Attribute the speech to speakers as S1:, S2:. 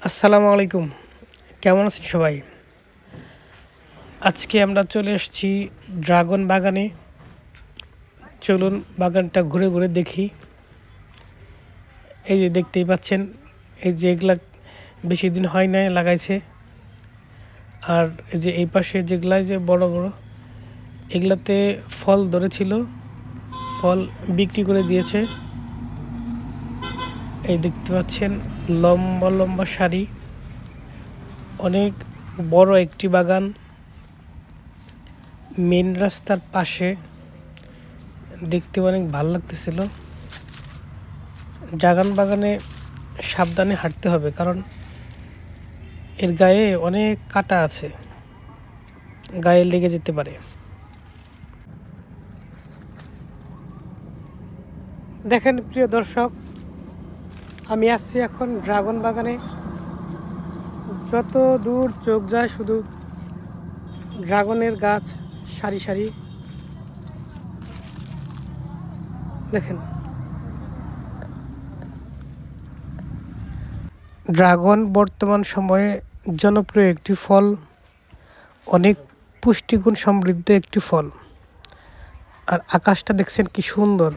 S1: আসসালামু আলাইকুম। কেমন আছেন সবাই? আজকে আমরা চলে এসেছি ড্রাগন বাগানে। চলুন বাগানটা ঘুরে ঘুরে দেখি। এই যে দেখতেই পাচ্ছেন, এই যে এগুলা বেশি দিন হয় নাই লাগাইছে। আর এই যে এই পাশে যেগুলা যে বড় বড়, এগুলাতে ফল ধরেছিল, ফল বিক্রি করে দিয়েছে। এই দেখতে পাচ্ছেন লম্বা লম্বা সারি, অনেক বড় একটি বাগান মেন রাস্তার পাশে। দেখতে অনেক ভালো লাগতেছিল। ড্রাগন বাগানে সাবধানে হাঁটতে হবে, কারণ এর গায়ে অনেক কাঁটা আছে, গায়ে লেগে যেতে পারে। দেখেন প্রিয় দর্শক, আমি আসছি এখন ড্রাগন বাগানে। যত দূর চোখ যায় শুধু ড্রাগনের গাছ, সারি সারি। দেখেন, ড্রাগন বর্তমান সময়ে জনপ্রিয় একটি ফল, অনেক পুষ্টিগুণ সমৃদ্ধ একটি ফল। আর আকাশটা দেখছেন কি সুন্দর।